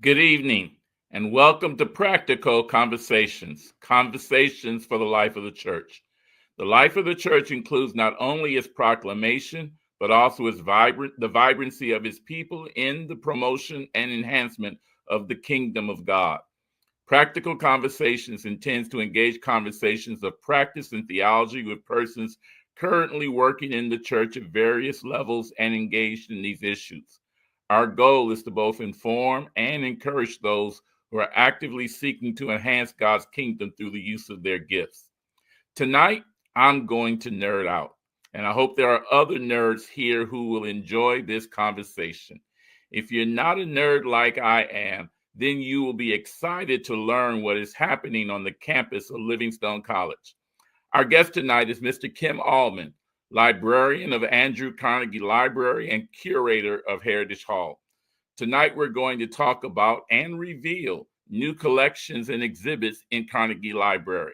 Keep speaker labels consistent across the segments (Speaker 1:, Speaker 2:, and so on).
Speaker 1: Good evening, and welcome to Practical Conversations, conversations for the life of the church. The life of the church includes not only its proclamation, but also the vibrancy of its people in the promotion and enhancement of the kingdom of God. Practical Conversations intends to engage conversations of practice and theology with persons currently working in the church at various levels and engaged in these issues. Our goal is to both inform and encourage those who are actively seeking to enhance God's kingdom through the use of their gifts. Tonight, I'm going to nerd out, and I hope there are other nerds here who will enjoy this conversation. If you're not a nerd like I am, then you will be excited to learn what is happening on the campus of Livingstone College. Our guest tonight is Mr. Kim Allman, librarian of Andrew Carnegie Library and curator of Heritage Hall. Tonight, we're going to talk about and reveal new collections and exhibits in Carnegie Library.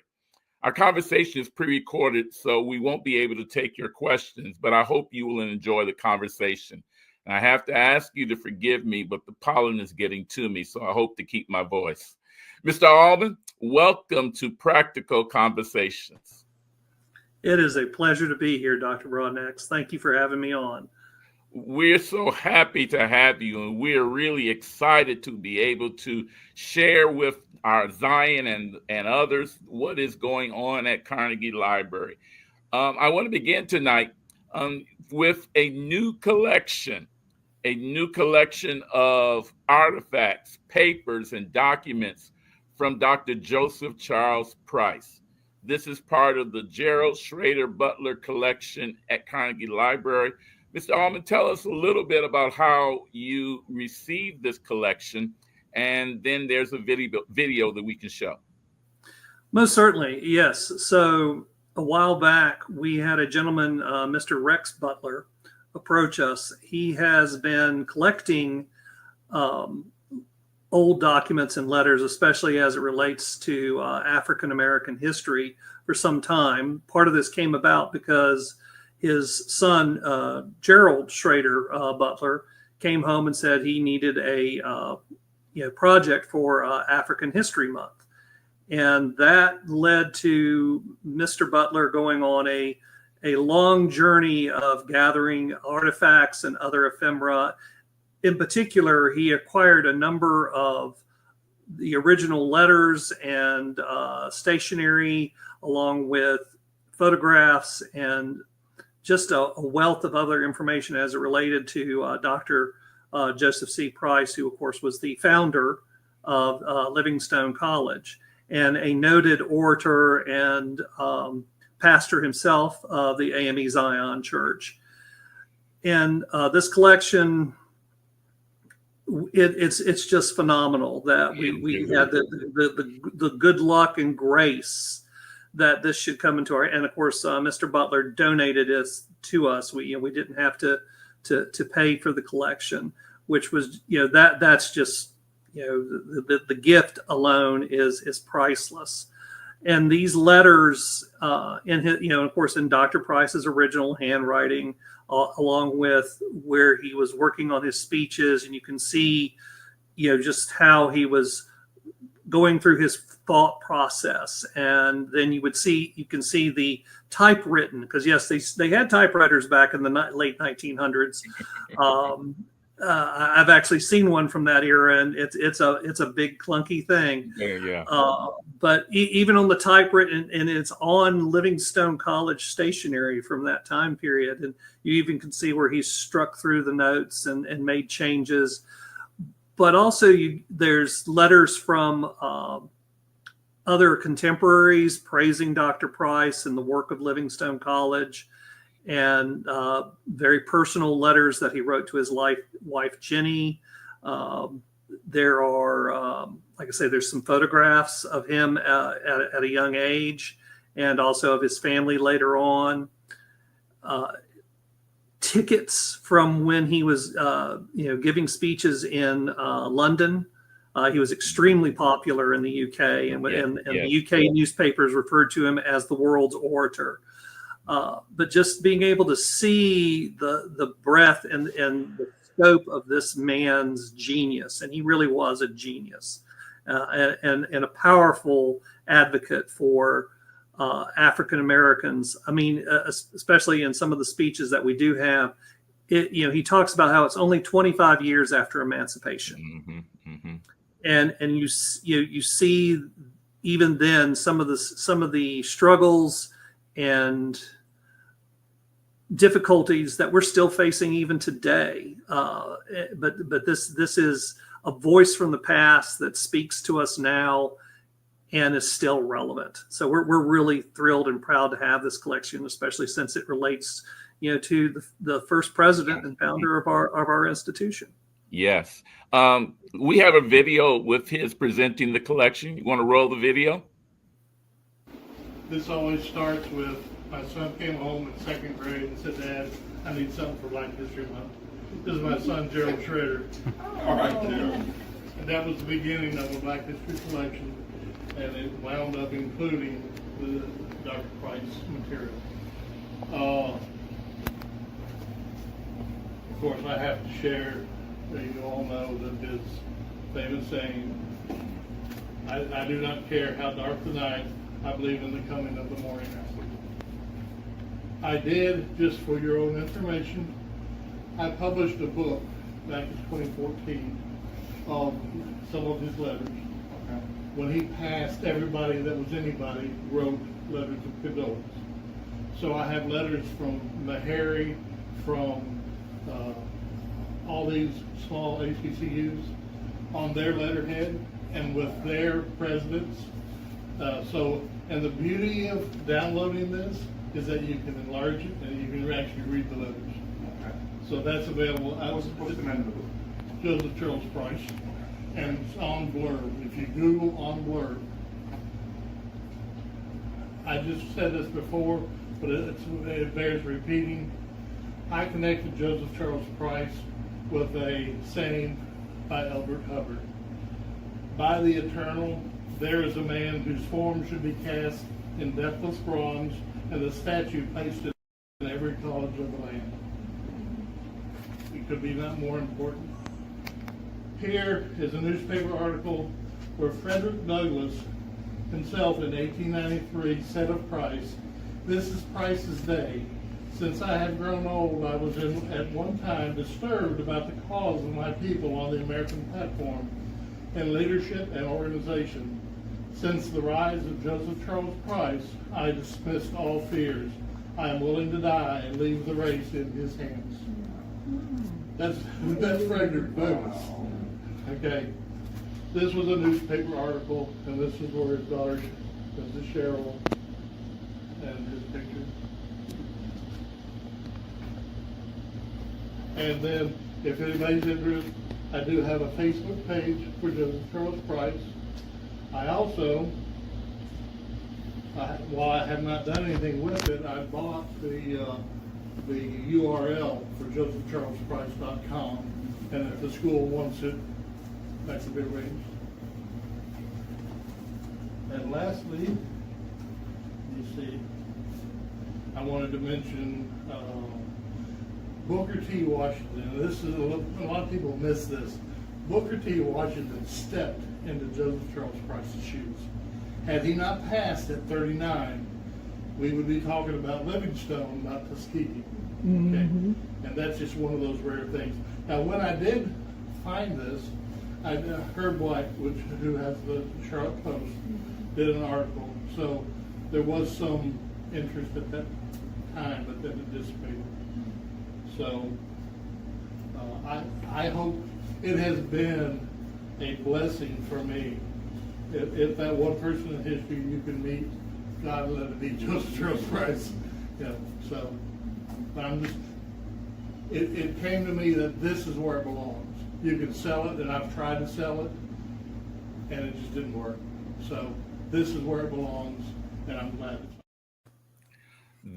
Speaker 1: Our conversation is pre-recorded, so we won't be able to take your questions, but I hope you will enjoy the conversation. And I have to ask you to forgive me, but the pollen is getting to me, so I hope to keep my voice. Mr. Allman, welcome to Practical Conversations.
Speaker 2: It is a pleasure to be here, Dr. Broadnax. Thank you for having me on.
Speaker 1: We're so happy to have you, and we're really excited to be able to share with our Zion and others what is going on at Carnegie Library. I want to begin tonight with a new collection of artifacts, papers, and documents from Dr. Joseph Charles Price. This is part of the Gerald Shrader Butler collection at Carnegie Library. Mr. Allman, tell us a little bit about how you received this collection, and then there's a video that we can show.
Speaker 2: Most certainly, yes. So a while back, we had a gentleman, Mr. Rex Butler, approach us. He has been collecting old documents and letters, especially as it relates to African-American history for some time. Part of this came about because his son, Gerald Shrader Butler, came home and said he needed a project for African History Month. And that led to Mr. Butler going on a long journey of gathering artifacts and other ephemera. In particular, he acquired a number of the original letters and stationery, along with photographs and just a wealth of other information as it related to Dr. Joseph C. Price, who, of course, was the founder of Livingstone College and a noted orator and pastor himself of the A.M.E. Zion Church. And this collection, it's just phenomenal that we had the good luck and grace that this should come into our, and of course, Mr. Butler donated this to us. We didn't have to pay for the collection, which was, that's just, the gift alone is priceless. And these letters, in his, of course, in Dr. Price's original handwriting, along with where he was working on his speeches, and you can see, just how he was going through his thought process. And then you can see the typewritten, because yes, they had typewriters back in the late 1900s. I've actually seen one from that era, and it's a big clunky thing.
Speaker 1: Yeah.
Speaker 2: But even on the typewritten, and it's on Livingstone College stationery from that time period, and you even can see where he struck through the notes and made changes. But also, there's letters from other contemporaries praising Dr. Price and the work of Livingstone College, and very personal letters that he wrote to his wife Jenny. There are, like I say, there's some photographs of him at a young age, and also of his family later on. Tickets from when he was, giving speeches in London. He was extremely popular in the UK, and the UK newspapers referred to him as the world's orator. But just being able to see the breadth and scope of this man's genius, and he really was a genius, and a powerful advocate for African Americans. I mean, especially in some of the speeches that we do have, he talks about how it's only 25 years after emancipation, and you see even then some of the struggles and difficulties that we're still facing even today. But this is a voice from the past that speaks to us now and is still relevant. So we're really thrilled and proud to have this collection, especially since it relates, to the first president and founder of our institution.
Speaker 1: Yes. We have a video with his presenting the collection. You want to roll the video?
Speaker 3: This always starts with my son came home in second grade and said, "Dad, I need something for Black History Month." This is my son, Gerald Shrader.
Speaker 1: All right, Gerald.
Speaker 3: And that was the beginning of a Black History collection, and it wound up including the Dr. Price material. Of course, I have to share that you all know that his famous saying, I do not care how dark the night, I believe in the coming of the morning. I did, just for your own information, I published a book back in 2014 of some of his letters. Okay. When he passed, everybody that was anybody wrote letters of condolence. So I have letters from Meharry, from all these small HBCUs on their letterhead and with their presidents. And the beauty of downloading this is that you can enlarge it and you can actually read the letters. Okay. So that's available.
Speaker 4: What's the name of the book?
Speaker 3: Joseph Charles Price. And it's on Blurb. If you Google on Blurb, I just said this before, but it bears repeating. I connected Joseph Charles Price with a saying by Elbert Hubbard. By the eternal, there is a man whose form should be cast in deathless bronze, and the statue placed in every college of the land. It could be not more important. Here is a newspaper article where Frederick Douglass himself in 1893 said of Price, "This is Price's day. Since I have grown old, I was at one time disturbed about the cause of my people on the American platform in leadership and organization. Since the rise of Joseph Charles Price, I dismissed all fears. I am willing to die and leave the race in his hands." That's Frederick Douglass. Okay. This was a newspaper article, and this is where his daughter, this is Cheryl, and his picture. And then, if anybody's interested, I do have a Facebook page for Joseph Charles Price. I also, while I have not done anything with it, I bought the URL for josephcharlesprice.com, and if the school wants it, that can be arranged. And lastly, you see, I wanted to mention Booker T. Washington. This is a lot of people miss this. Booker T. Washington stepped into Joseph Charles Price's shoes. Had he not passed at 39, we would be talking about Livingstone, not Tuskegee. Mm-hmm. Okay? And that's just one of those rare things. Now, when I did find this, Herb White, who has the Charlotte Post, did an article. So there was some interest at that time, but then it dissipated. So I hope it has been a blessing for me. If that one person in history you can meet, God let it be Joseph Charles Price. So I'm just, it came to me that this is where it belongs. You can sell it, and I've tried to sell it, and it just didn't work. So this is where it belongs, and I'm glad it's.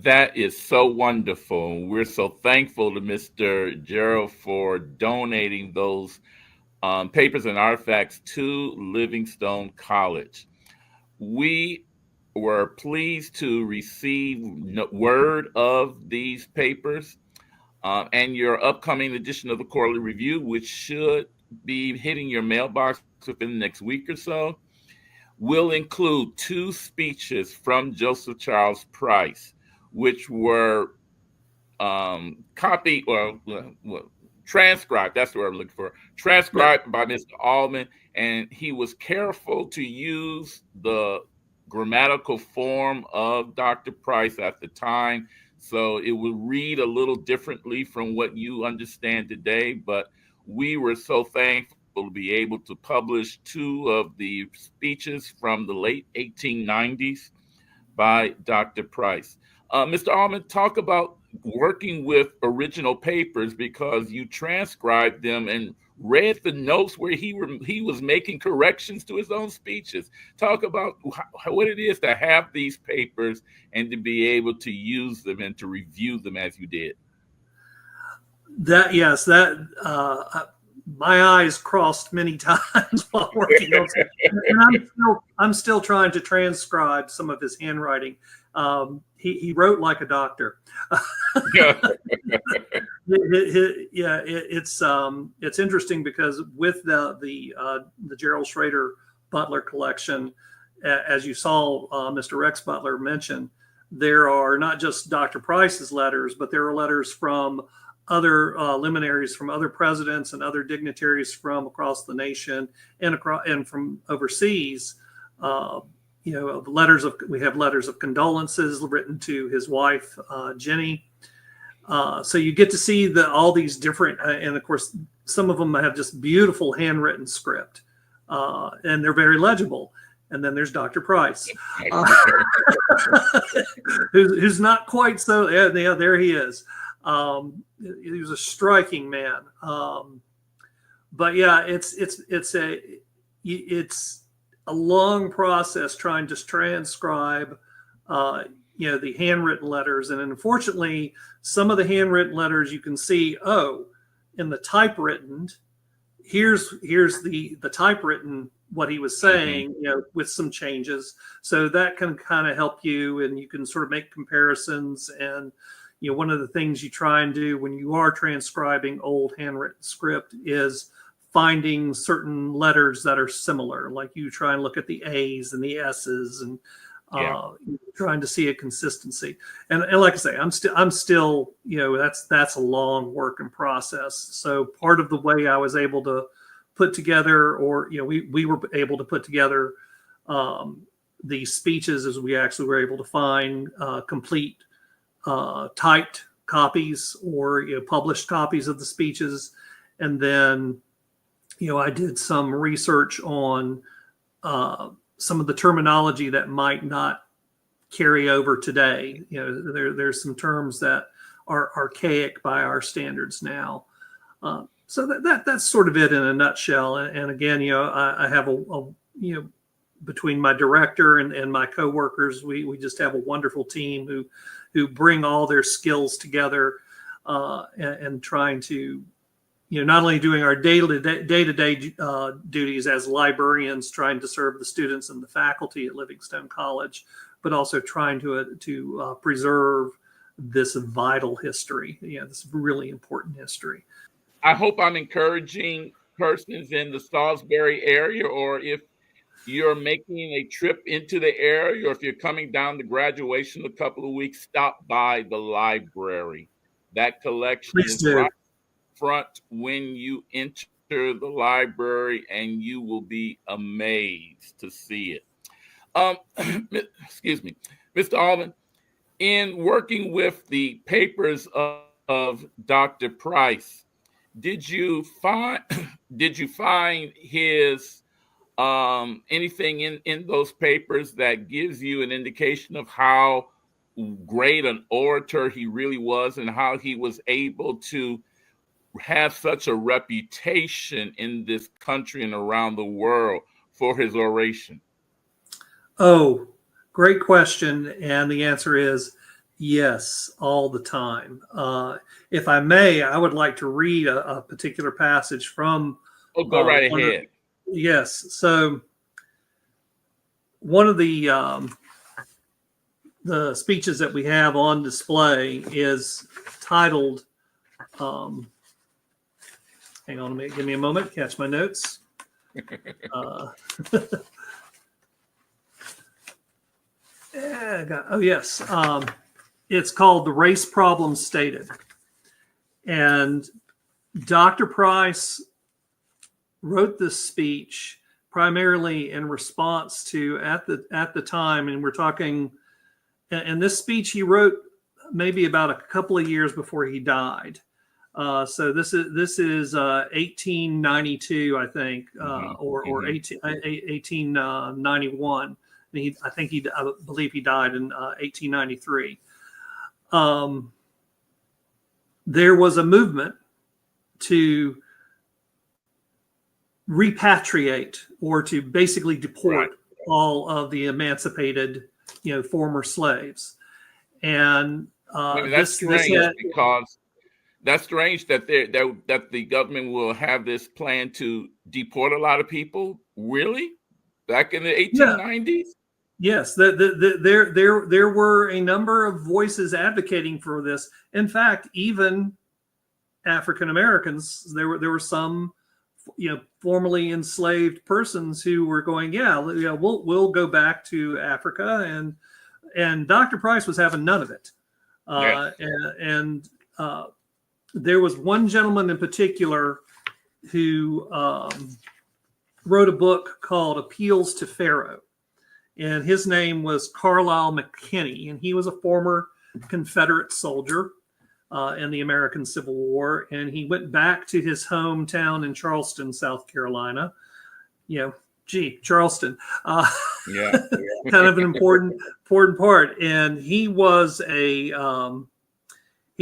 Speaker 1: That is so wonderful. We're so thankful to Mr. Gerald for donating those papers and artifacts to Livingstone College. We were pleased to receive word of these papers. and your upcoming edition of the Quarterly Review, which should be hitting your mailbox within the next week or so, will include 2 speeches from Joseph Charles Price, which were copied or transcribed. That's the word I'm looking for. Transcribed by Mr. Allman, and he was careful to use the grammatical form of Dr. Price at the time, so it would read a little differently from what you understand today. But we were so thankful to be able to publish 2 of the speeches from the late 1890s by Dr. Price. Mr. Allman, talk about working with original papers, because you transcribed them and read the notes where he was making corrections to his own speeches. Talk about what it is to have these papers and to be able to use them and to review them as you did.
Speaker 2: My eyes crossed many times while working on it. And I'm still trying to transcribe some of his handwriting. He wrote like a doctor. It's interesting because with the Gerald Shrader Butler collection, as you saw Mr. Rex Butler mention, there are not just Dr. Price's letters, but there are letters from other luminaries, from other presidents and other dignitaries from across the nation and from overseas. We have letters of condolences written to his wife, Jenny. So you get to see all these different, and of course, some of them have just beautiful handwritten script, and they're very legible. And then there's Dr. Price, who's not quite so. Yeah, there he is. He was a striking man. But yeah, it's a long process trying to transcribe, the handwritten letters. And unfortunately, some of the handwritten letters you can see, in the typewritten, here's the typewritten, what he was saying, with some changes. So that can kind of help you, and you can sort of make comparisons. And, one of the things you try and do when you are transcribing old handwritten script is finding certain letters that are similar. Like you try and look at the A's and the S's and trying to see a consistency. And like I say, I'm still, that's a long work in process. So part of the way I was able to put together, or, we were able to put together these speeches, as we actually were able to find complete typed copies or published copies of the speeches. And then, I did some research on some of the terminology that might not carry over today. There's some terms that are archaic by our standards now. So that's sort of it in a nutshell. And again, I have between my director and my coworkers, we just have a wonderful team who bring all their skills together and trying to, not only doing our day-to-day duties as librarians, trying to serve the students and the faculty at Livingstone College, but also trying to preserve this vital history, this really important history.
Speaker 1: I hope I'm encouraging persons in the Salisbury area, or if you're making a trip into the area, or if you're coming down to graduation in a couple of weeks, stop by the library. That collection is right front when you enter the library, and you will be amazed to see it. Excuse me, Mr. Allman, in working with the papers of Dr. Price, did you find his anything in those papers that gives you an indication of how great an orator he really was, and how he was able to have such a reputation in this country and around the world for his oration?
Speaker 2: Oh, great question. And the answer is yes, all the time. If I may, I would like to read a particular passage from.
Speaker 1: Oh, go right ahead.
Speaker 2: Yes. So one of the speeches that we have on display is titled Hang on a minute. Give me a moment. Catch my notes. Oh, yes. It's called The Race Problem Stated. And Dr. Price wrote this speech primarily in response to, at the time, and we're talking, and this speech he wrote maybe about a couple of years before he died. So this is 1892, I think, or 1891. I believe he died in 1893. There was a movement to repatriate, or to basically deport all of the emancipated, former slaves. And
Speaker 1: that's strange, because that's strange that that the government will have this plan to deport a lot of people. Really, back in the 1890s?
Speaker 2: Yes, there were a number of voices advocating for this. In fact, even African Americans, there were some, formerly enslaved persons who were going, we'll go back to Africa, and Dr. Price was having none of it. And there was one gentleman in particular who wrote a book called Appeals to Pharaoh. And his name was Carlisle McKinney, and he was a former Confederate soldier in the American Civil War. And he went back to his hometown in Charleston, South Carolina. Charleston, kind of an important part. And he was he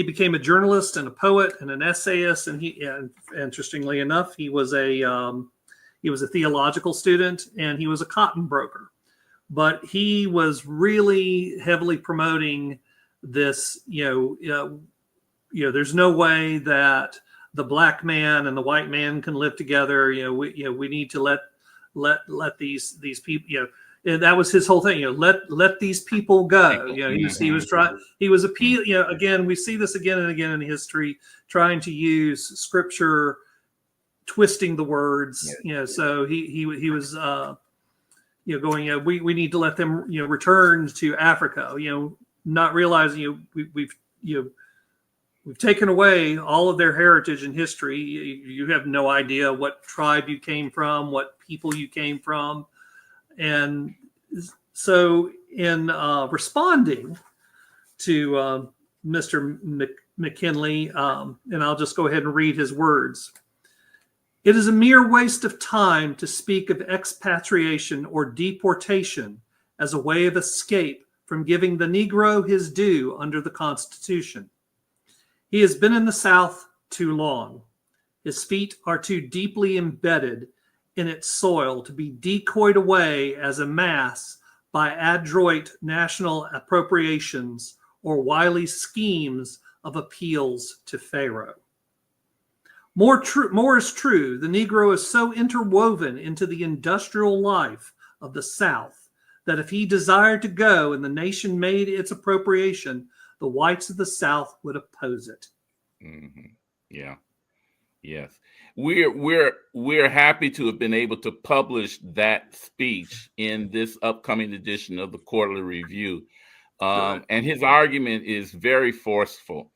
Speaker 2: became a journalist and a poet and an essayist. And interestingly enough, he was a theological student, and he was a cotton broker. But he was really heavily promoting this, there's no way that the black man and the white man can live together. We need to let these people, and that was his whole thing. Let these people go. He was appeal. Again, we see this again and again in history, trying to use scripture, twisting the words. So he was. Going, we need to let them, return to Africa, not realizing, we've taken away all of their heritage and history. You have no idea what tribe you came from, what people you came from. And so in responding to Mr. McKinley, and I'll just go ahead and read his words. It is a mere waste of time to speak of expatriation or deportation as a way of escape from giving the Negro his due under the Constitution. He has been in the South too long. His feet are too deeply embedded in its soil to be decoyed away as a mass by adroit national appropriations or wily schemes of appeals to Pharaoh. More is true. The Negro is so interwoven into the industrial life of the South that if he desired to go and the nation made its appropriation, the whites of the South would oppose it.
Speaker 1: Mm-hmm. Yeah. Yes. We're happy to have been able to publish that speech in this upcoming edition of the Quarterly Review. And his argument is very forceful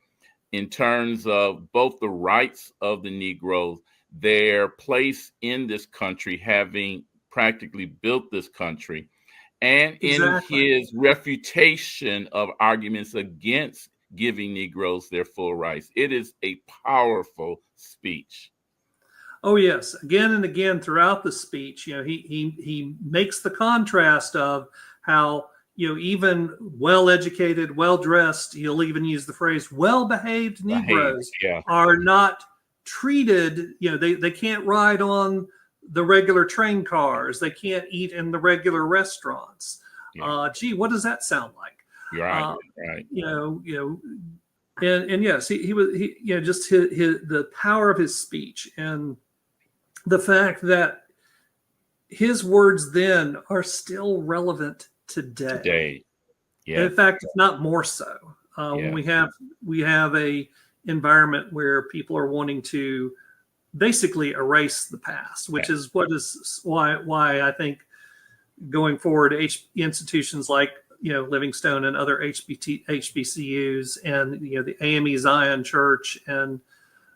Speaker 1: in terms of both the rights of the Negroes, their place in this country, having practically built this country, and in his refutation of arguments against giving Negroes their full rights. It is a powerful speech.
Speaker 2: Oh, yes. Again and again throughout the speech, he makes the contrast of how, even well-educated, well-dressed, he'll even use the phrase well-behaved Negroes are not treated, they can't ride on the regular train cars. They can't eat in the regular restaurants. What does that sound like?
Speaker 1: Right.
Speaker 2: And yes, he was just the power of his speech and the fact that his words then are still relevant today. Yeah. In fact, if not more so. When we have a environment where people are wanting to basically erase the past, which is why I think going forward, institutions like Livingstone and other HBCUs and the A.M.E. Zion Church and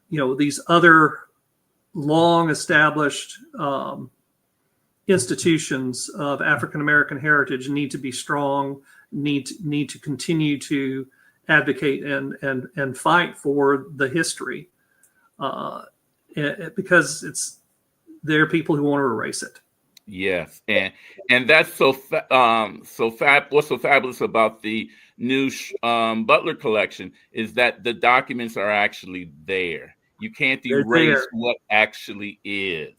Speaker 2: these other long established institutions of African American heritage need to be strong, need to continue to advocate and fight for the history, because there are people who want to erase it.
Speaker 1: Yes, and that's what's so fabulous about the new Butler collection is that the documents are actually there. You can't erase what actually is.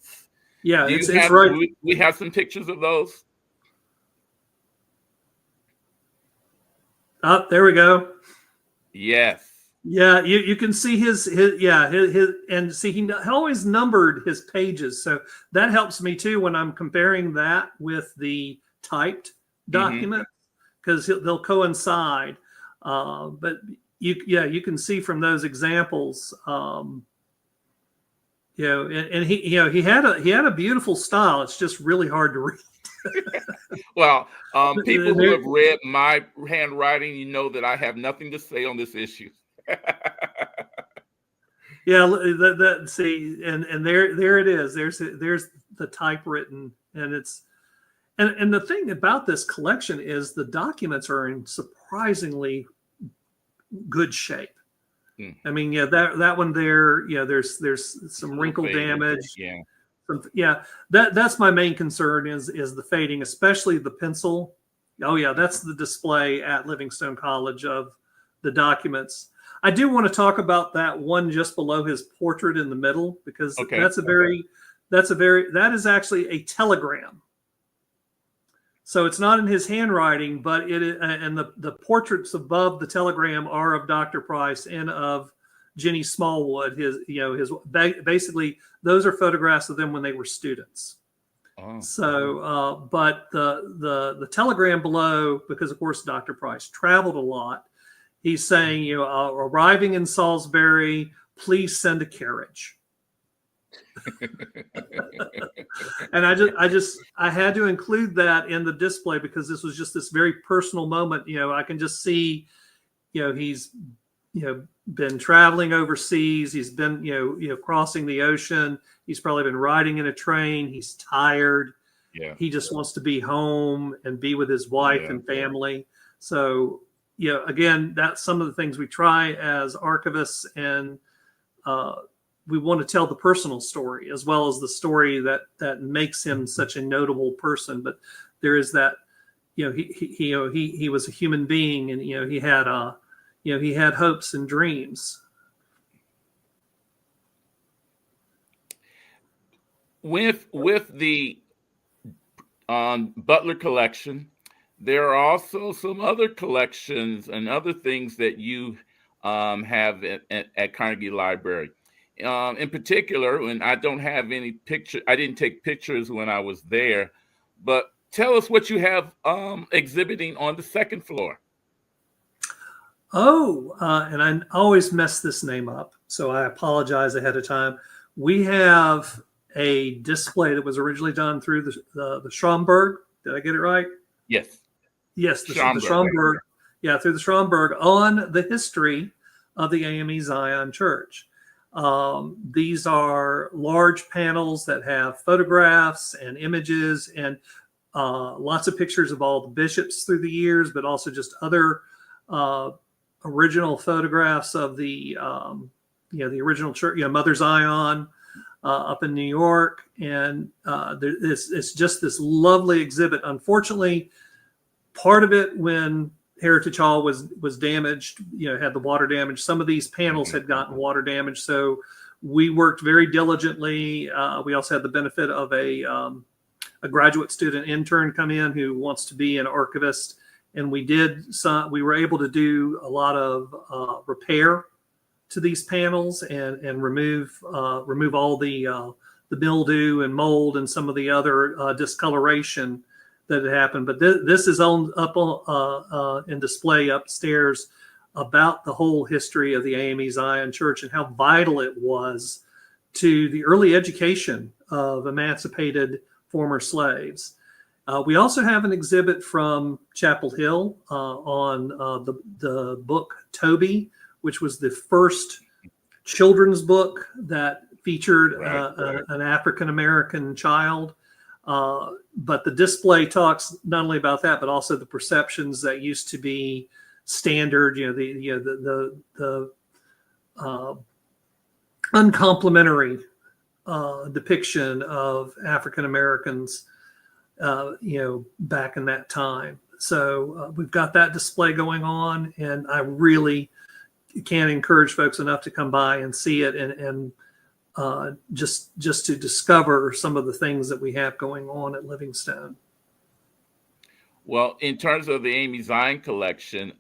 Speaker 2: Yeah, it's right.
Speaker 1: We have some pictures of those.
Speaker 2: Oh, there we go.
Speaker 1: Yes.
Speaker 2: Yeah, you can see his and see he always numbered his pages, so that helps me too when I'm comparing that with the typed document, because they'll coincide. But you can see from those examples, and he had a beautiful style. It's just really hard to read.
Speaker 1: Well, people who have read my handwriting, that I have nothing to say on this issue.
Speaker 2: Yeah, see, and there it is. There's the typewritten, and it's and the thing about this collection is the documents are in surprisingly good shape. I mean, that one there, there's some wrinkle damage. That's my main concern is the fading, especially the pencil. Oh yeah, that's the display at Livingstone College of the documents. I do want to talk about that one just below his portrait in the middle, because that is actually a telegram. So it's not in his handwriting, but it is, and the portraits above the telegram are of Dr. Price and of Jenny Smallwood. His basically those are photographs of them when they were students. Oh. So, but the telegram below, because of course Dr. Price traveled a lot. He's saying, arriving in Salisbury, please send a carriage. And I had to include that in the display because this was just this very personal moment. I can just see, he's, been traveling overseas. He's been, crossing the ocean. He's probably been riding in a train. He's tired. Yeah. He just wants to be home and be with his wife and family. So, again, that's some of the things we try as archivists, and we want to tell the personal story as well as the story that makes him such a notable person. But there is that, he was a human being, and he had hopes and dreams.
Speaker 1: With the Butler collection, there are also some other collections and other things that you have at Carnegie Library. In particular, and I don't have any picture, I didn't take pictures when I was there, but tell us what you have exhibiting on the second floor.
Speaker 2: Oh, and I always mess this name up, so I apologize ahead of time. We have a display that was originally done through the Schomburg. Did I get it right?
Speaker 1: Yes.
Speaker 2: Yes, the Schomburg. Yeah, through the Schomburg on the history of the A.M.E. Zion Church. These are large panels that have photographs and images and lots of pictures of all the bishops through the years, but also just other original photographs of the the original church, Mother Zion up in New York, and it's just this lovely exhibit. Unfortunately, part of it, when Heritage Hall was damaged, had the water damage, some of these panels had gotten water damage, so we worked very diligently. We also had the benefit of a graduate student intern come in who wants to be an archivist, and we were able to do a lot of repair to these panels and remove all the mildew and mold and some of the other discoloration that had happened. But this is up in display upstairs about the whole history of the A.M.E. Zion Church and how vital it was to the early education of emancipated former slaves. We also have an exhibit from Chapel Hill on the book Toby, which was the first children's book that featured an African-American child. But the display talks not only about that, but also the perceptions that used to be standard, the uncomplimentary depiction of African Americans, back in that time. So we've got that display going on, and I really can't encourage folks enough to come by and see it and just to discover some of the things that we have going on at Livingstone.
Speaker 1: Well, in terms of the A.M.E. Zion collection,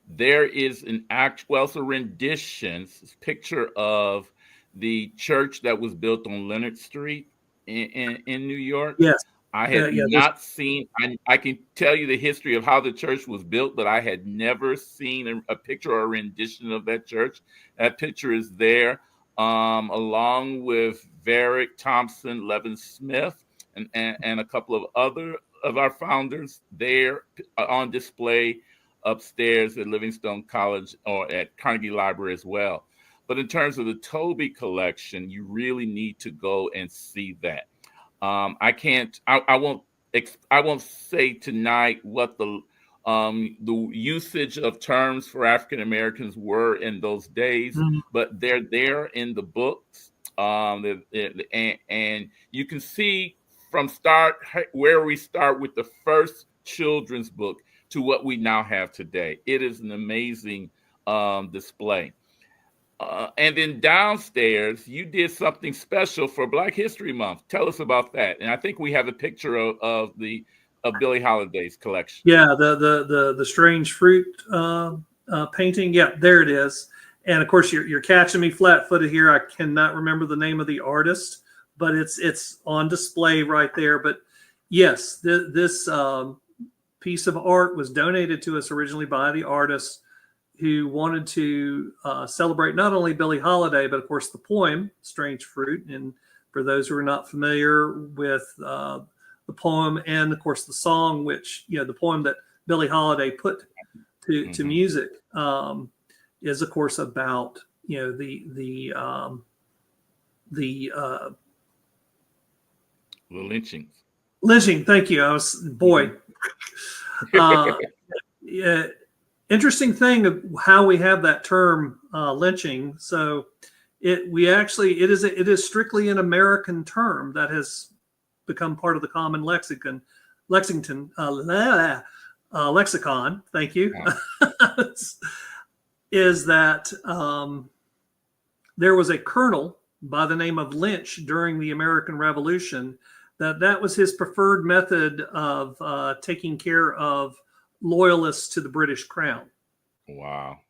Speaker 1: there is it's a rendition, picture of the church that was built on Leonard Street in New York.
Speaker 2: Yes.
Speaker 1: I had not seen, I can tell you the history of how the church was built, but I had never seen a picture or a rendition of that church. That picture is there, along with Varick, Thompson, Levin Smith, and a couple of other of our founders there on display upstairs at Livingstone College or at Carnegie Library as well. But in terms of the Toby collection, you really need to go and see that. I won't say tonight what the usage of terms for African Americans were in those days, but they're there in the books, and you can see from where we start with the first children's book to what we now have today. It is an amazing display. And then downstairs, you did something special for Black History Month. Tell us about that. And I think we have a picture of Billie Holiday's collection.
Speaker 2: Yeah, the strange fruit painting. Yeah, there it is. And of course, you're catching me flat-footed here. I cannot remember the name of the artist, but it's on display right there. But yes, this piece of art was donated to us originally by the artist who wanted to celebrate not only Billie Holiday, but of course the poem "Strange Fruit." And for those who are not familiar with the poem, and of course the song, which the poem that Billie Holiday put to music, is of course about the
Speaker 1: lynchings.
Speaker 2: Lynching. Thank you. Yeah. Interesting thing of how we have that term lynching. So it is strictly an American term that has become part of the common lexicon. Lexington lexicon. Thank you. Is that there was a colonel by the name of Lynch during the American Revolution that was his preferred method of taking care of loyalists to the British crown.
Speaker 1: Wow.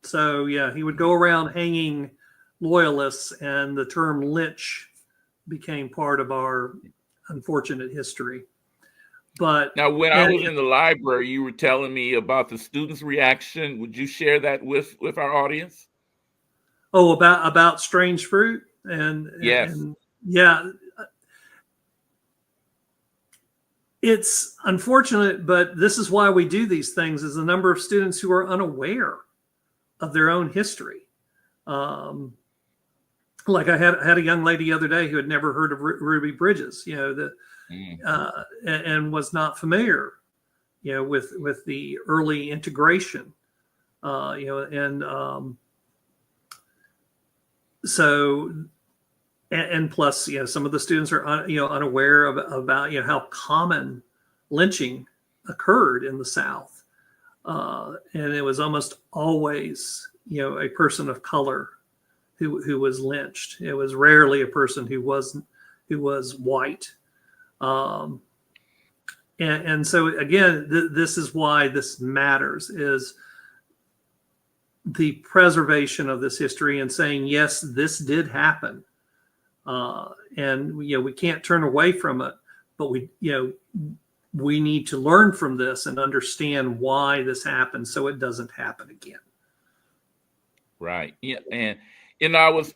Speaker 2: So yeah, he would go around hanging loyalists, and the term lynch became part of our unfortunate history. But
Speaker 1: now, when I was in the library, you were telling me about the students' reaction. Would you share that with our audience?
Speaker 2: Oh, about strange fruit
Speaker 1: yes.
Speaker 2: And yeah. It's unfortunate, but this is why we do these things, is the number of students who are unaware of their own history. Like I had a young lady the other day who had never heard of Ruby Bridges, and was not familiar, with the early integration, so. And plus, some of the students are, unaware about, how common lynching occurred in the South. And it was almost always, a person of color who was lynched. It was rarely a person who was white. And so again, this is why this matters, is the preservation of this history and saying, yes, this did happen. And we can't turn away from it, but we need to learn from this and understand why this happened so it doesn't happen again.
Speaker 1: Right. Yeah. And I was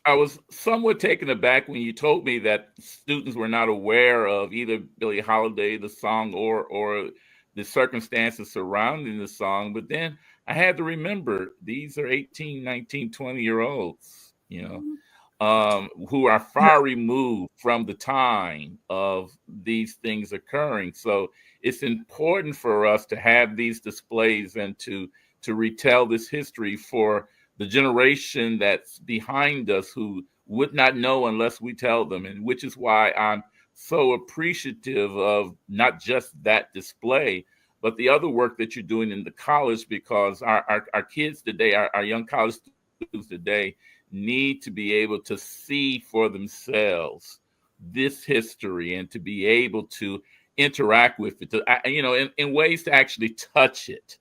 Speaker 1: somewhat taken aback when you told me that students were not aware of either Billie Holiday, the song, or the circumstances surrounding the song. But then I had to remember these are 18, 19, 20-year-olds, who are far removed from the time of these things occurring. So it's important for us to have these displays and to retell this history for the generation that's behind us who would not know unless we tell them, and which is why I'm so appreciative of not just that display, but the other work that you're doing in the college, because our kids today, our young college students today, need to be able to see for themselves this history and to be able to interact with it, in ways to actually touch it,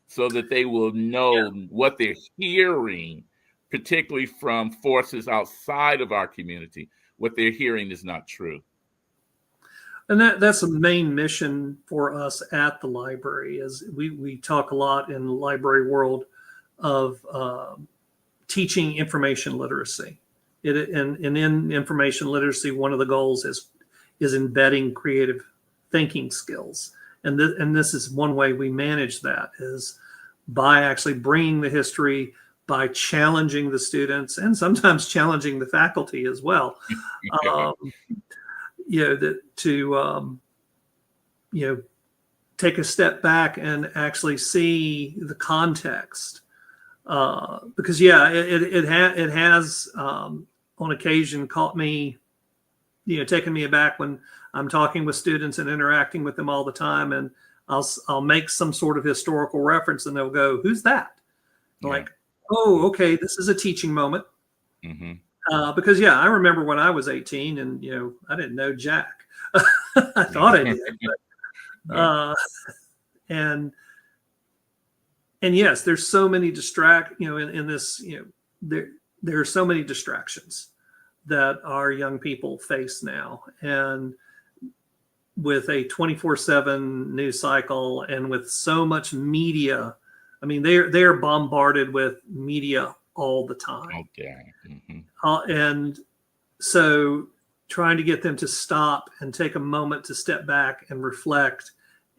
Speaker 1: so that they will know what they're hearing, particularly from forces outside of our community. What they're hearing is not true.
Speaker 2: And that's the main mission for us at the library. Is we talk a lot in the library world of teaching information literacy. And in information literacy, one of the goals is embedding creative thinking skills. And this is one way we manage that, is by actually bringing the history, by challenging the students and sometimes challenging the faculty as well. Take a step back and actually see the context. Because it has on occasion caught me, taken me aback when I'm talking with students and interacting with them all the time, and I'll make some sort of historical reference, and they'll go, "Who's that?" Yeah. Like, "Oh, okay, this is a teaching moment." Mm-hmm. Because I remember when I was 18, and I didn't know jack. I thought I did, but, and yes, there's so many in this, there are so many distractions that our young people face now, and with a 24/7 news cycle and with so much media, I mean, they're bombarded with media all the time.
Speaker 1: Okay. Mm-hmm.
Speaker 2: And so trying to get them to stop and take a moment to step back and reflect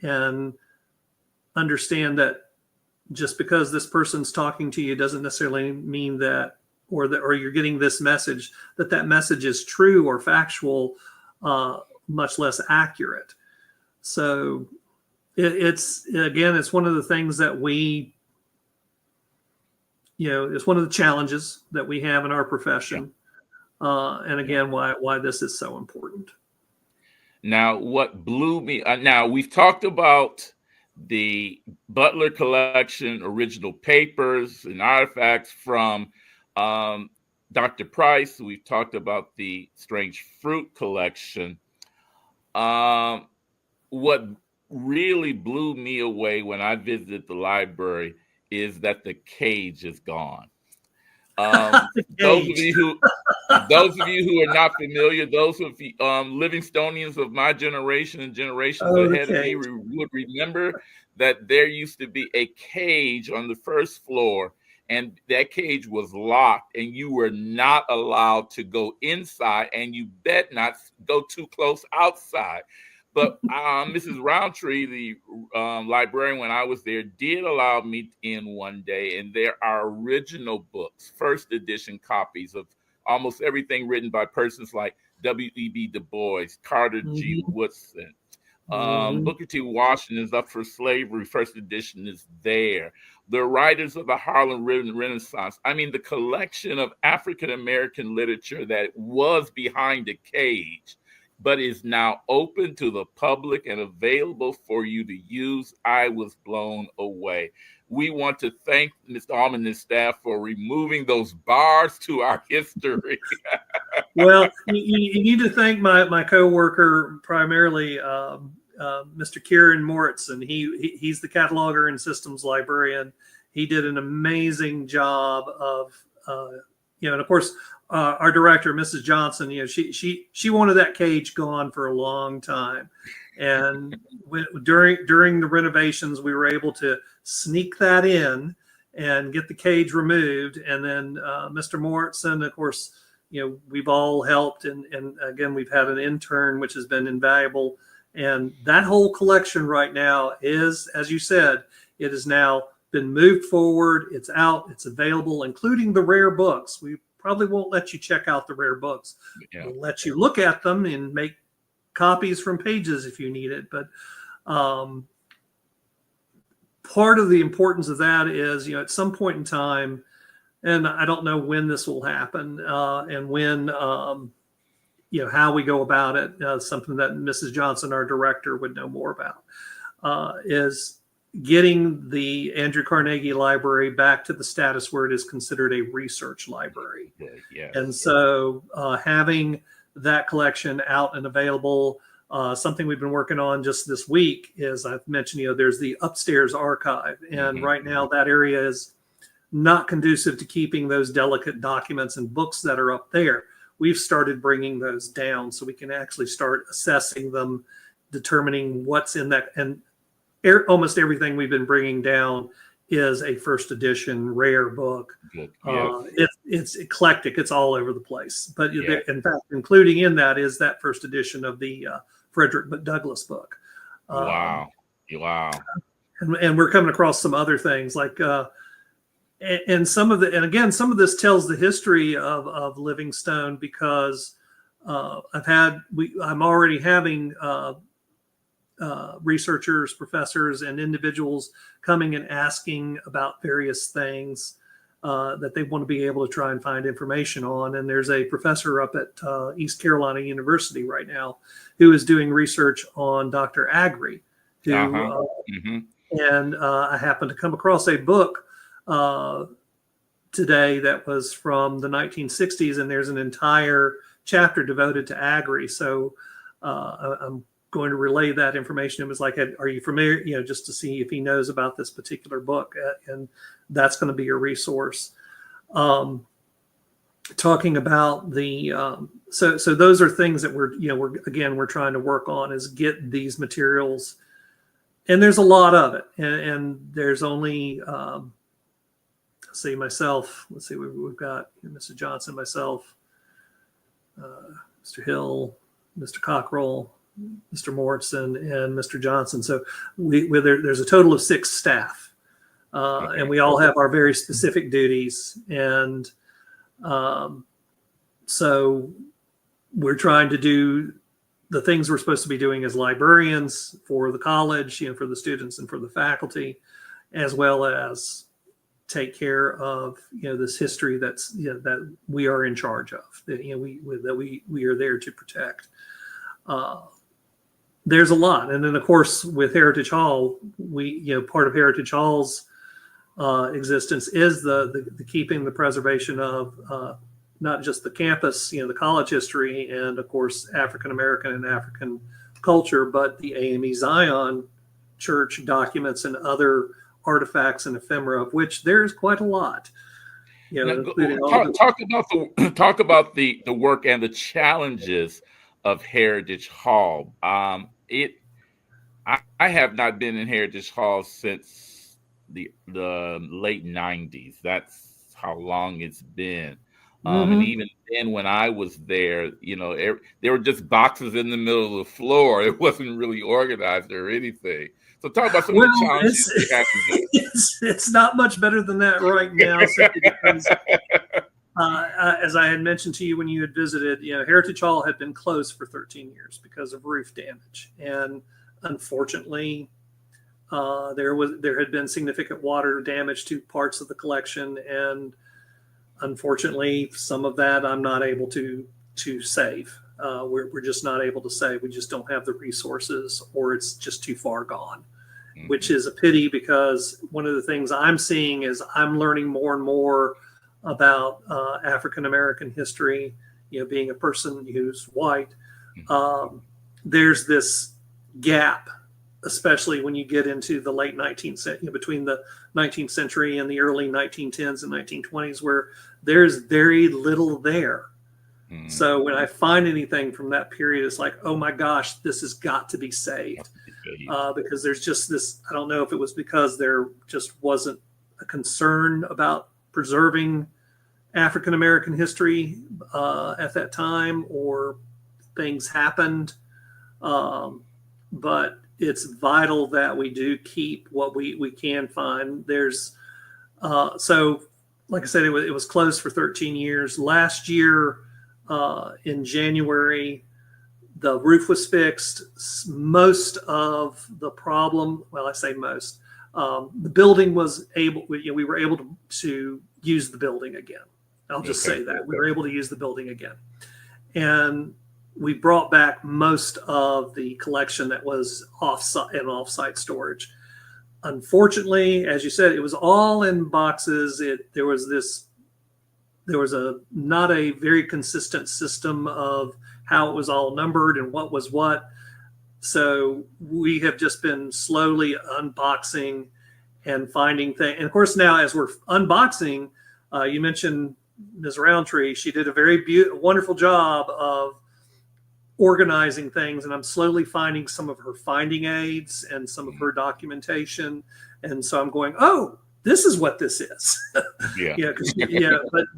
Speaker 2: and understand that just because this person's talking to you doesn't necessarily mean that, or you're getting this message, that message is true or factual, much less accurate. So it's one of the things that it's one of the challenges that we have in our profession. And again, why this is so important.
Speaker 1: Now, what blew me, now we've talked about the Butler collection, original papers and artifacts from Dr. Price. We've talked about the Strange Fruit collection. What really blew me away when I visited the library is that the cage is gone. Those of you who are not familiar, those of you Livingstonians of my generation and generations ahead of me would remember that there used to be a cage on the first floor, and that cage was locked, and you were not allowed to go inside, and you bet not go too close outside. But Mrs. Roundtree, the librarian when I was there, did allow me in one day, and there are original books, first edition copies of almost everything written by persons like W.E.B. Du Bois, Carter G. Woodson. Booker T. Washington's Up for Slavery, first edition is there. The writers of the Harlem Renaissance. I mean, the collection of African-American literature that was behind a cage, but is now open to the public and available for you to use. I was blown away. We want to thank Mr. Allman and his staff for removing those bars to our history.
Speaker 2: Well, you need to thank my coworker, primarily Mr. Kieran Moritzen. He's the cataloger and systems librarian. He did an amazing job of, and of course, our director, Mrs. Johnson, she wanted that cage gone for a long time, And during the renovations, we were able to sneak that in and get the cage removed. And then Mr. Morrison, of course, we've all helped. And again, we've had an intern, which has been invaluable. And that whole collection right now is, as you said, it has now been moved forward. It's out. It's available, including the rare books. We probably won't let you check out the rare books.
Speaker 1: Yeah.
Speaker 2: We'll let you look at them and make copies from pages if you need it. But part of the importance of that is, at some point in time, and I don't know when this will happen and when, how we go about it, something that Mrs. Johnson, our director, would know more about, is getting the Andrew Carnegie Library back to the status where it is considered a research library.
Speaker 1: Yes.
Speaker 2: And so having that collection out and available, something we've been working on just this week is, I've mentioned, there's the upstairs archive. And right now that area is not conducive to keeping those delicate documents and books that are up there. We've started bringing those down so we can actually start assessing them, determining what's in that. And almost everything we've been bringing down is a first edition rare book. Yes. It's eclectic. It's all over the place. But in fact, including in that is that first edition of the Frederick Douglass book.
Speaker 1: Wow.
Speaker 2: And we're coming across some other things like, and some of this tells the history of Livingstone, because I'm already having researchers, professors, and individuals coming and asking about various things that they want to be able to try and find information on. And there's a professor up at East Carolina University right now who is doing research on Dr. Agri, who, and I happened to come across a book today that was from the 1960s, and there's an entire chapter devoted to Agri. So I'm going to relay that information. It was like, are you familiar, just to see if he knows about this particular book, and that's going to be a resource. Talking about the, so those are things that we're trying to work on, is get these materials, and there's a lot of it, and there's only, let's see, we've got Mr. Johnson, myself, Mr. Hill, Mr. Cockrell, Mr. Morrison, and Mr. Johnson. So there's a total of 6 staff, and we all have our very specific duties. And so we're trying to do the things we're supposed to be doing as librarians for the college, for the students and for the faculty, as well as take care of this history that's that we are in charge of, that we are there to protect. There's a lot. And then of course with Heritage Hall, part of Heritage Hall's existence is the keeping, the preservation of not just the campus, the college history, and of course African American and African culture, but the A.M.E. Zion Church documents and other artifacts and ephemera, of which there's quite a lot.
Speaker 1: Talk about the work and the challenges of Heritage Hall. I have not been in Heritage Hall since the late 90s. That's how long it's been. And even then, when I was there, there were just boxes in the middle of the floor. It wasn't really organized or anything. So talk about some of the challenges you have to do.
Speaker 2: It's not much better than that right now. Because, as I had mentioned to you when you had visited, Heritage Hall had been closed for 13 years because of roof damage. And unfortunately, there had been significant water damage to parts of the collection. And unfortunately, some of that I'm not able to save. We're just not able to save. We just don't have the resources, or it's just too far gone, which is a pity, because one of the things I'm seeing is I'm learning more and more about African American history, being a person who's white. There's this gap, especially when you get into the late 19th century, between the 19th century and the early 1910s and 1920s, where there's very little there.
Speaker 1: Mm.
Speaker 2: So when I find anything from that period, it's like, oh my gosh, this has got to be saved. Because there's just this, I don't know if it was because there just wasn't a concern about preserving African American history at that time, or things happened. But it's vital that we do keep what we can find. There's so, like I said, it was closed for 13 years. Last year, in January, the roof was fixed. Most of the problem, well, I say most, the building was able, we were able to use the building again. I'll just say that. We were able to use the building again. And we brought back most of the collection that was off-site storage. Unfortunately, as you said, it was all in boxes. There was not a very consistent system of how it was all numbered and what was what. So we have just been slowly unboxing and finding things. And of course, now as we're unboxing, you mentioned Ms. Roundtree. She did a very wonderful job of organizing things, and I'm slowly finding some of her finding aids and some of her documentation. And so I'm going, oh, this is what this is. Yeah.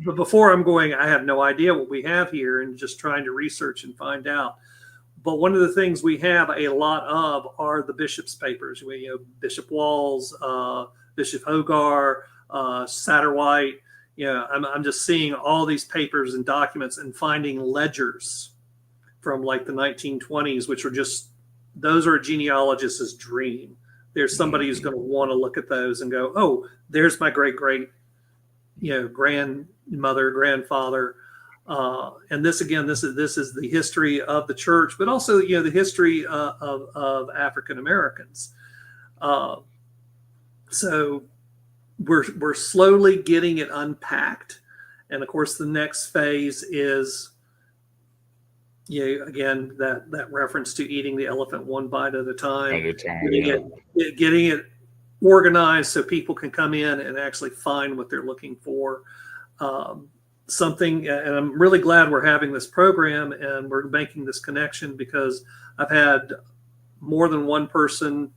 Speaker 2: But before I'm going, I have no idea what we have here, and just trying to research and find out. But one of the things we have a lot of are the bishop's papers. Bishop Walls, Bishop Hogar, Satterwhite. I'm just seeing all these papers and documents and finding ledgers from like the 1920s, which are those are a genealogist's dream. There's somebody who's going to want to look at those and go, oh, there's my great grandmother, grandfather. And this is the history of the church, but also, the history of African Americans. So we're slowly getting it unpacked. And of course, the next phase is, again, that reference to eating the elephant one bite at a time, getting it organized so people can come in and actually find what they're looking for. Something, and I'm really glad we're having this program and we're making this connection, because I've had more than one person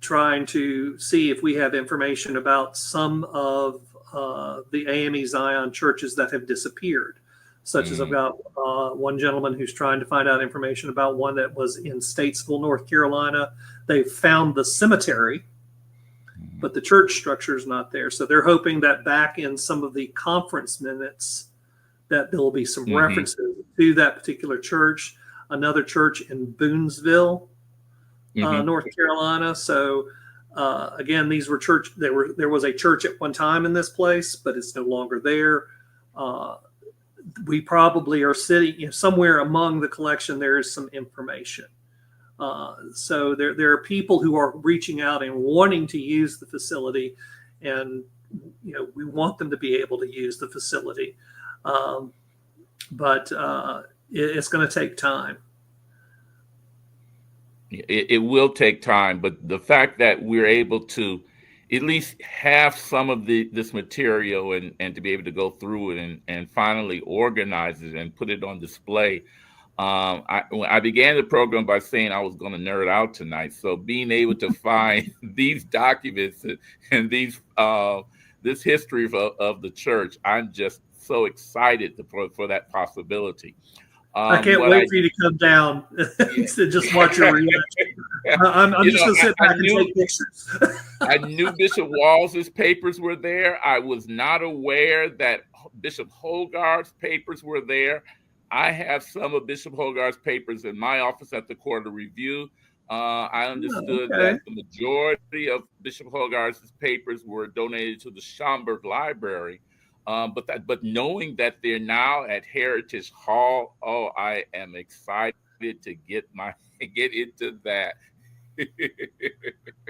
Speaker 2: trying to see if we have information about some of the A.M.E. Zion churches that have disappeared. Such as I've got one gentleman who's trying to find out information about one that was in Statesville, North Carolina. They found the cemetery, but the church structure is not there. So they're hoping that back in some of the conference minutes that there will be some references to that particular church. Another church in Boonesville, North Carolina. So again, these were church. There was a church at one time in this place, but it's no longer there. We probably are sitting somewhere among the collection. There is some information. So there are people who are reaching out and wanting to use the facility, and we want them to be able to use the facility, but it's going to take time.
Speaker 1: It will take time, but the fact that we're able to at least have some of this material and to be able to go through it and finally organize it and put it on display. I began the program by saying I was going to nerd out tonight. So being able to find these documents and these this history of the church, I'm just so excited for that possibility.
Speaker 2: I can't wait for you to come down to just watch your reaction. I'm just going to sit back and take pictures.
Speaker 1: I knew Bishop Walls's papers were there. I was not aware that Bishop Hogarth's papers were there. I have some of Bishop Hogarth's papers in my office at the Quarter Review. I understood that the majority of Bishop Hogarth's papers were donated to the Schomburg Library. But knowing that they're now at Heritage Hall, oh, I am excited to get into that.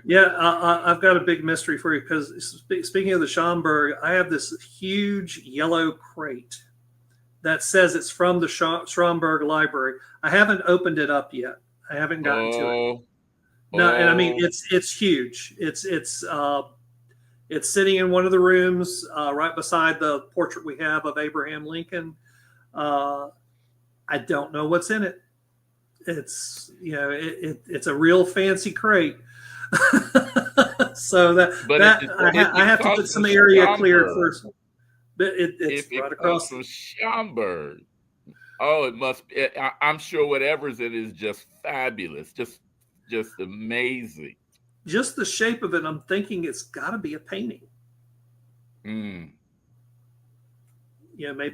Speaker 2: Yeah, I've got a big mystery for you, because speaking of the Schomburg, I have this huge yellow crate that says it's from the Schomburg Library. I haven't opened it up yet. I haven't gotten to it. No, and I mean it's huge. It's sitting in one of the rooms right beside the portrait we have of Abraham Lincoln. I don't know what's in it. It's, it's a real fancy crate. So I have to put some area cleared first. But it's right across
Speaker 1: from Schaumburg. Oh, it must be. I'm sure whatever's it is just fabulous, just amazing.
Speaker 2: Just the shape of it, I'm thinking it's got to be a painting. Maybe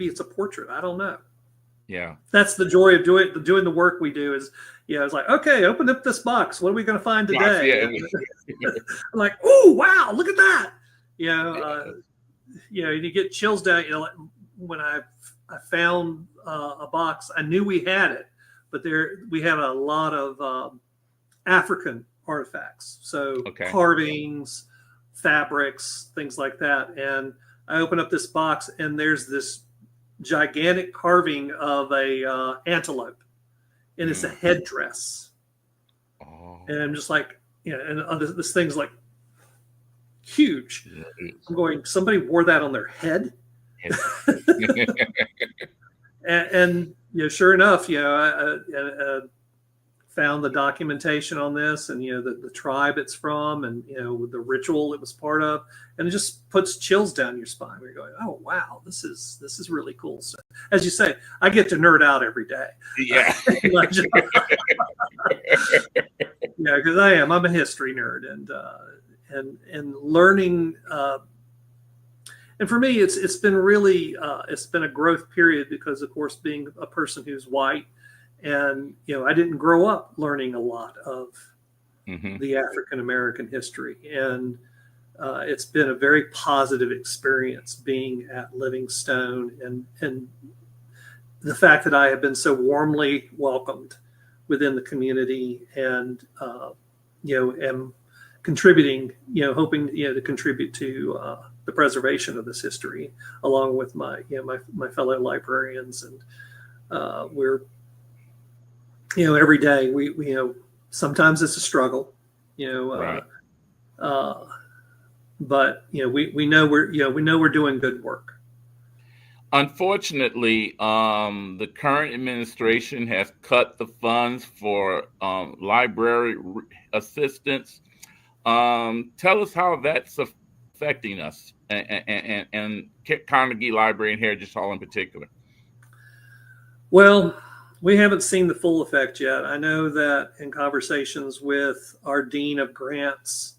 Speaker 2: it's a portrait. I don't know.
Speaker 1: Yeah,
Speaker 2: that's the joy of doing the work we do. Is it's like, okay, open up this box. What are we going to find today? I'm like, oh wow, look at that. You get chills down. When I found a box, I knew we had it, but we had a lot of African artifacts, so carvings, fabrics, things like that. And I open up this box, and there's this gigantic carving of a antelope, and it's a headdress. And I'm just like, and this thing's like huge. I'm going, somebody wore that on their head. and sure enough, I found the documentation on this, and the tribe it's from, and the ritual it was part of, and it just puts chills down your spine. You're going, oh wow, this is really cool. So, as you say, I get to nerd out every day.
Speaker 1: Yeah.
Speaker 2: Because I'm a history nerd, and learning. And for me, it's been really it's been a growth period, because of course, being a person who's white, and I didn't grow up learning a lot of the African American history, and it's been a very positive experience being at Livingstone, and the fact that I have been so warmly welcomed within the community, and am contributing, hoping to contribute to the preservation of this history, along with my fellow librarians, and we're every day we sometimes it's a struggle,
Speaker 1: right.
Speaker 2: But we know we're doing good work.
Speaker 1: Unfortunately, the current administration has cut the funds for library assistance. Tell us how that's affecting us and Carnegie Library and Heritage Hall in particular.
Speaker 2: Well, we haven't seen the full effect yet. I know that in conversations with our Dean of Grants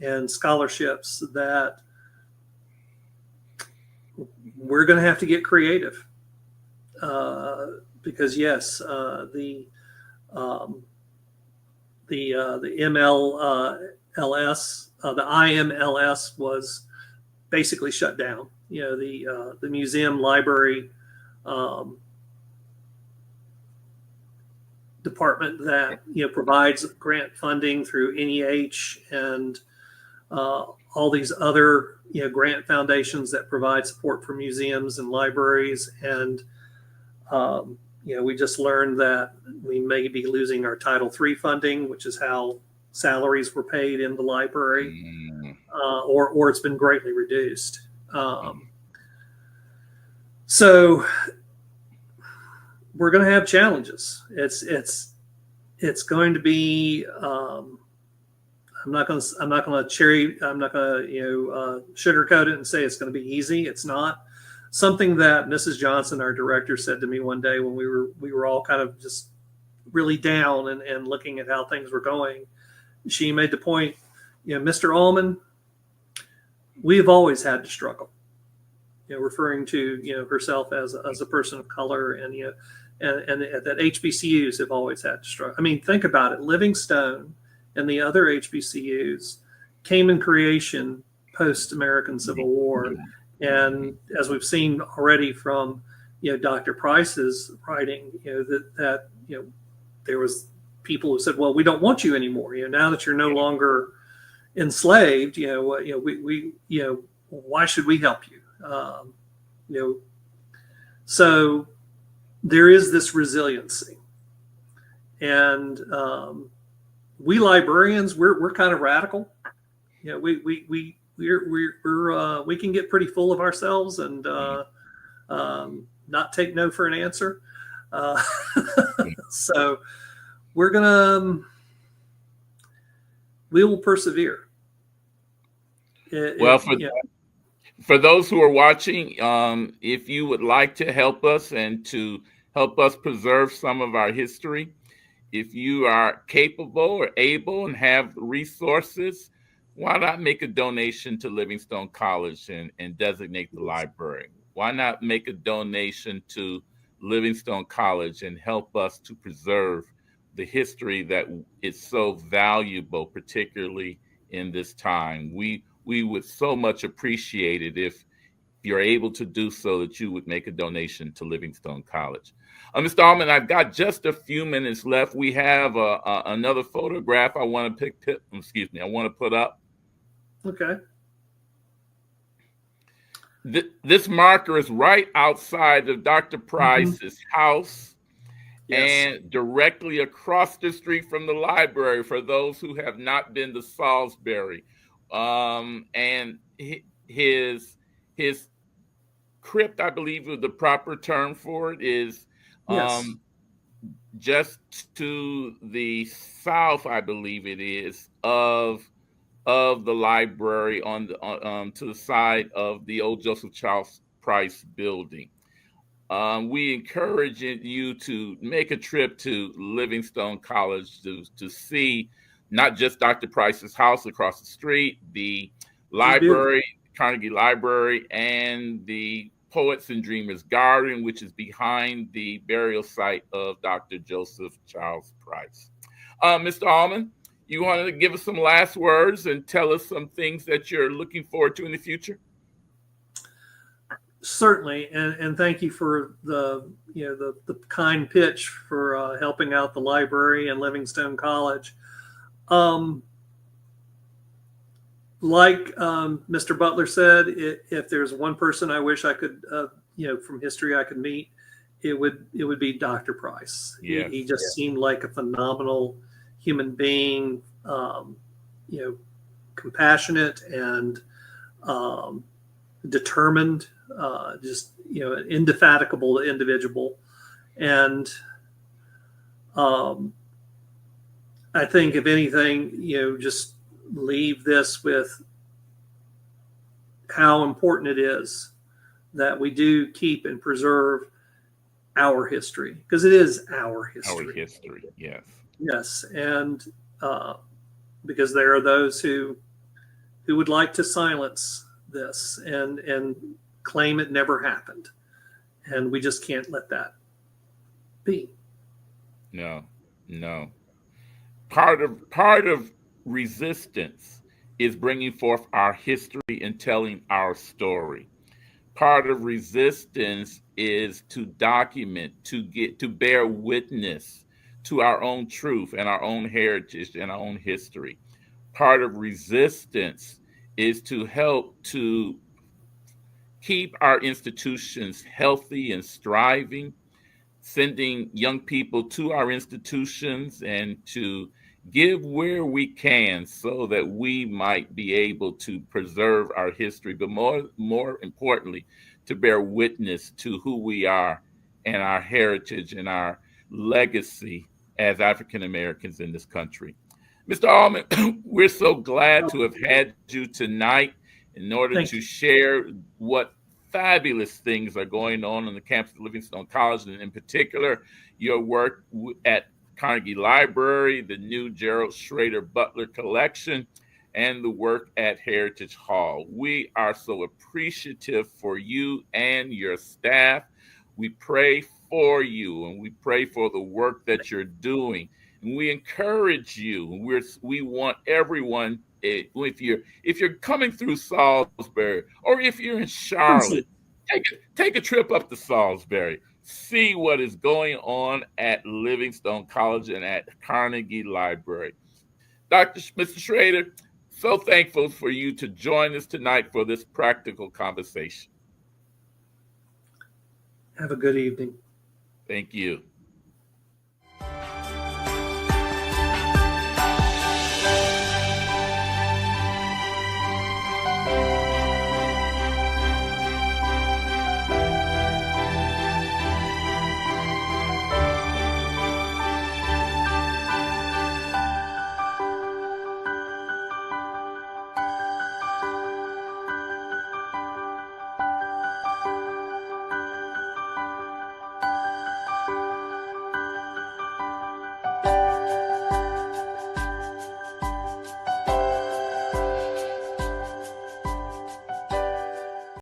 Speaker 2: and Scholarships, that we're going to have to get creative, because yes, the MLS, the IMLS was basically shut down. The museum library department that provides grant funding through NEH and all these other grant foundations that provide support for museums and libraries, and we just learned that we may be losing our Title III funding, which is how salaries were paid in the library, or it's been greatly reduced. So we're going to have challenges. It's going to be. I'm not going to sugarcoat it and say it's going to be easy. It's not. Something that Mrs. Johnson, our director, said to me one day when we were all kind of just really down and looking at how things were going. She made the point, Mr. Allman, we've always had to struggle. Referring to herself as a person of color, and that HBCUs have always had to struggle. I mean, think about it. Livingstone and the other HBCUs came in creation post-American Civil War. And as we've seen already from, Dr. Price's writing, that there was people who said, well, we don't want you anymore. Now that you're no longer enslaved, why should we help you? So there is this resiliency, and we librarians, we're kind of radical. We can get pretty full of ourselves and not take no for an answer. Uh, so we're gonna we will persevere.
Speaker 1: Well,
Speaker 2: Yeah.
Speaker 1: for those who are watching, if you would like to help us and to help us preserve some of our history, if you are capable or able and have resources, why not make a donation to Livingstone College and designate the library? Why not make a donation to Livingstone College and help us to preserve the history that is so valuable, particularly in this time? We would so much appreciate it if you're able to do so, that you would make a donation to Livingstone College. Mr. Allman, I've got just a few minutes left. We have another photograph I want to I want to put up.
Speaker 2: Okay.
Speaker 1: This marker is right outside of Dr. Price's house,
Speaker 2: Yes.
Speaker 1: and directly across the street from the library for those who have not been to Salisbury. And his crypt, I believe the proper term for it is,
Speaker 2: Yes.
Speaker 1: just to the south, I believe it is, of the library on the to the side of the old Joseph Charles Price building. We encourage you to make a trip to Livingstone College to see not just Dr. Price's house across the street, the library, Carnegie Library, and the Poets and Dreamers Garden, which is behind the burial site of Dr. Joseph Charles Price. Mr. Allman, you want to give us some last words and tell us some things that you're looking forward to in the future?
Speaker 2: Certainly, and thank you for the kind pitch for helping out the library and Livingstone College. Like Mr. Butler said, if there's one person I wish I could, from history I could meet, it would be Dr. Price.
Speaker 1: Yes.
Speaker 2: He just seemed like a phenomenal human being, compassionate and determined, just an indefatigable individual. And I think if anything, just leave this with how important it is that we do keep and preserve our history, because it is our history.
Speaker 1: Our history, yes.
Speaker 2: Yes, and because there are those who would like to silence this and claim it never happened, and we just can't let that be.
Speaker 1: No. Part of resistance is bringing forth our history and telling our story. Part of resistance is to document, to bear witness to our own truth and our own heritage and our own history. Part of resistance is to help to keep our institutions healthy and striving, sending young people to our institutions and to give where we can so that we might be able to preserve our history, but more importantly, to bear witness to who we are and our heritage and our legacy as African Americans in this country. Mr. Allman, we're so glad to have had you tonight in order to share what fabulous things are going on the campus of Livingstone College, and in particular, your work at Carnegie Library, the new Gerald Shrader Butler collection, and the work at Heritage Hall. We are so appreciative for you and your staff. We pray for you, and we pray for the work that you're doing. And we encourage you. We want everyone, if you're coming through Salisbury, or if you're in Charlotte, take a trip up to Salisbury. See what is going on at Livingstone College and at Carnegie Library. Mr. Shrader, so thankful for you to join us tonight for this practical conversation.
Speaker 2: Have a good evening.
Speaker 1: Thank you.